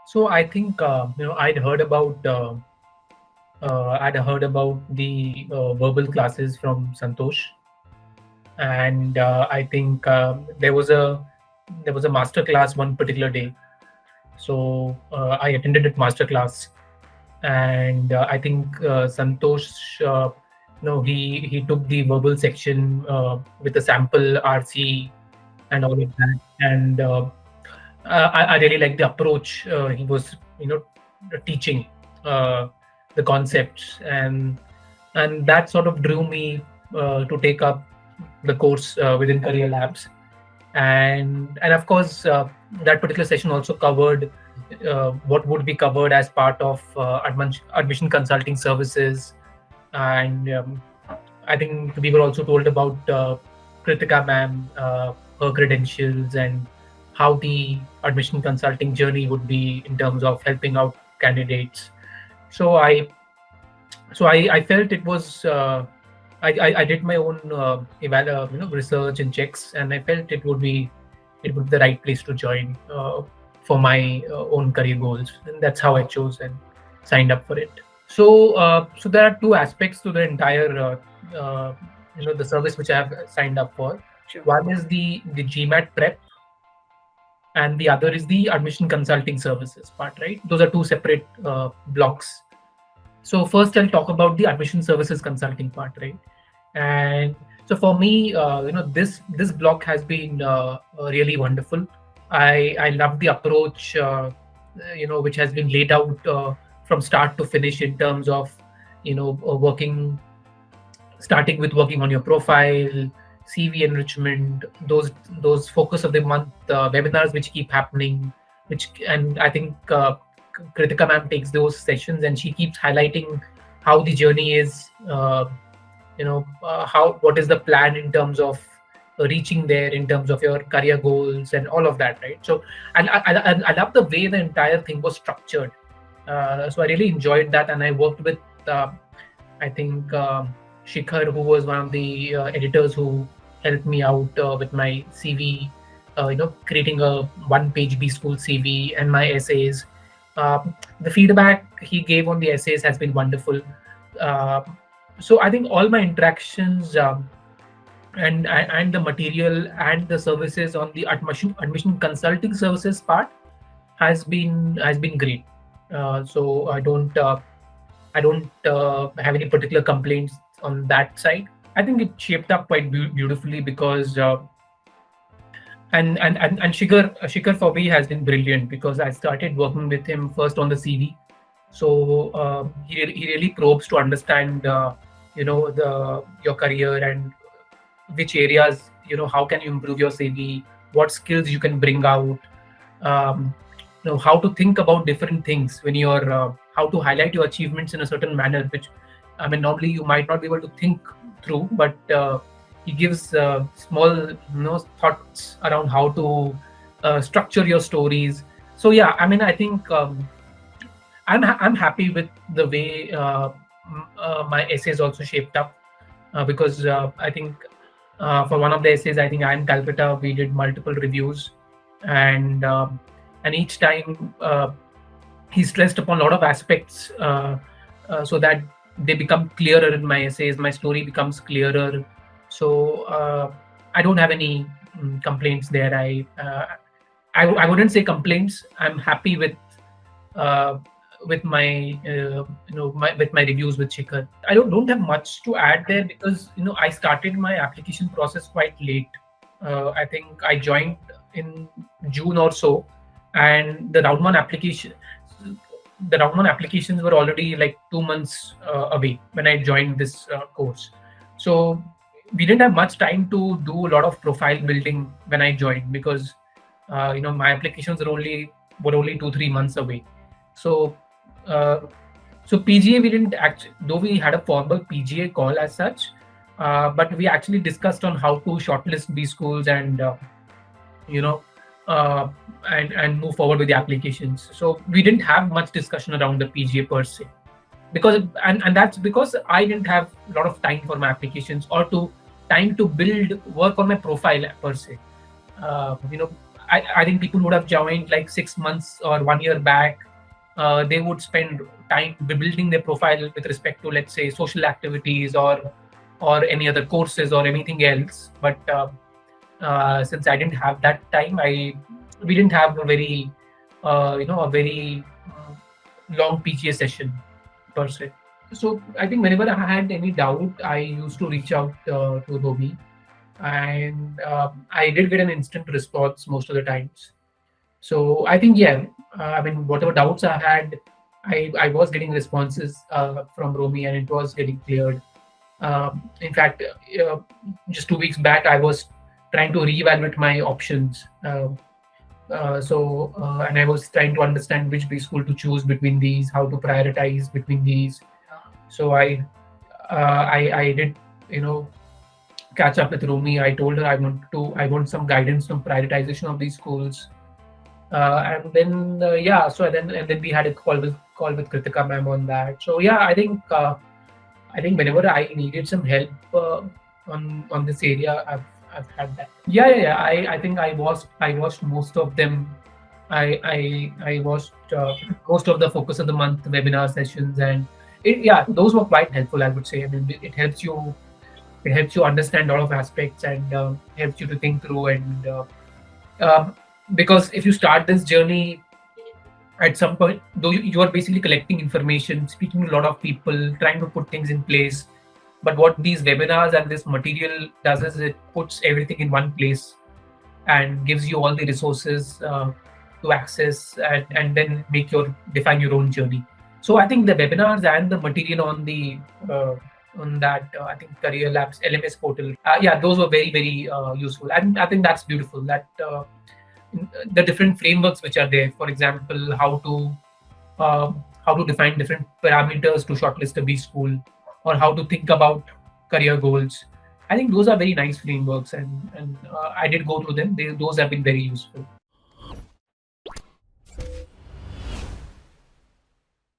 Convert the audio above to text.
So I think I'd heard about the verbal classes from Santosh, and I think there was a master class one particular day. So I attended that master class, and I think Santosh, he took the verbal section with the sample RC and all of that, and I really like the approach he was, teaching uh, the concepts, and that sort of drew me to take up the course within Career Labs, and of course that particular session also covered what would be covered as part of admission consulting services, and I think we were also told about Kritika ma'am, her credentials, and how the admission consulting journey would be in terms of helping out candidates. So I felt it was I did my own research and checks, and I felt it would be the right place to join for my own career goals, and that's how I chose and signed up for it. So there are two aspects to the entire the service which I have signed up for. Sure. One is the GMAT prep, and the other is the admission consulting services part. Right, those are two separate blocks. So first, I'll talk about the admission services consulting part, right? And so for me, this block has been really wonderful. I love the approach, which has been laid out from start to finish in terms of starting with working on your profile, CV enrichment, those focus of the month webinars which keep happening, and I think Kritika ma'am takes those sessions and she keeps highlighting how the journey is, how what is the plan in terms of reaching there, in terms of your career goals and all of that, right? So I love the way the entire thing was structured. So I really enjoyed that, and I worked with I think Shikhar, who was one of the editors who helped me out with my CV, creating a one-page B school CV and my essays. The feedback he gave on the essays has been wonderful. Uh, so I think all my interactions and the material and the services on the admission consulting services part has been great. So I don't have any particular complaints on that side. I think it shaped up quite beautifully because and Shikhar for me has been brilliant because I started working with him first on the CV. So he really probes to understand the your career and which areas, how can you improve your CV, what skills you can bring out, um, how to think about different things when you're how to highlight your achievements in a certain manner, which I mean normally you might not be able to think through, but he gives small thoughts around how to structure your stories. So yeah, I mean I think I'm happy with the way my essays also shaped up, because I think for one of the essays, I think I'm Calcutta, we did multiple reviews, and each time he stressed upon a lot of aspects so that they become clearer in my essays. My story becomes clearer. So I don't have any complaints there. I wouldn't say complaints. I'm happy uh, with my with my reviews with Shikhar. I don't have much to add there because I started my application process quite late. I think I joined in June or so, and the round one applications were already like 2 months away when I joined this course. So we didn't have much time to do a lot of profile building when I joined because my applications were only 2-3 months away. So uh, so PGA we didn't actually, though we had a formal PGA call as such, but we actually discussed on how to shortlist B schools and you know uh, and move forward with the applications. So we didn't have much discussion around the PGA per se, because and that's because I didn't have a lot of time for my applications or to time to build work on my profile per se. uh, you know I think people would have joined like 6 months or 1 year back. They would spend time building their profile with respect to, let's say, social activities or any other courses or anything else. But since I didn't have that time, I we didn't have a very a very long PGA session per se. So I think whenever I had any doubt, I used to reach out to Robi, and I did get an instant response most of the times. So I think, yeah, I mean, whatever doubts I had, I was getting responses from Romi, and it was getting cleared. In fact, just 2 weeks back, I was trying to reevaluate my options. And I was trying to understand which B school to choose between these, how to prioritize between these. So I did, you know, catch up with Rumi. I told her I want some guidance on prioritization of these schools. And then yeah, so then we had a call with Kritika ma'am on that. So yeah, I think whenever I needed some help on this area, I've had that. Yeah. I think I watched most of them. I watched most of the focus of the month webinar sessions, and yeah, those were quite helpful, I would say. I mean, it helps you understand a lot of aspects, and helps you to think through, and um, because if you start this journey at some point, though you are basically collecting information, speaking to a lot of people, trying to put things in place. But what these webinars and this material does is it puts everything in one place and gives you all the resources to access, and then define your own journey. So I think the webinars and the material on that I think Career Labs LMS portal, yeah, those were very very useful, and I think that's beautiful that the different frameworks which are there. For example, how to define different parameters to shortlist a B school, or how to think about career goals. I think those are very nice frameworks, and I did go through them. Those have been very useful.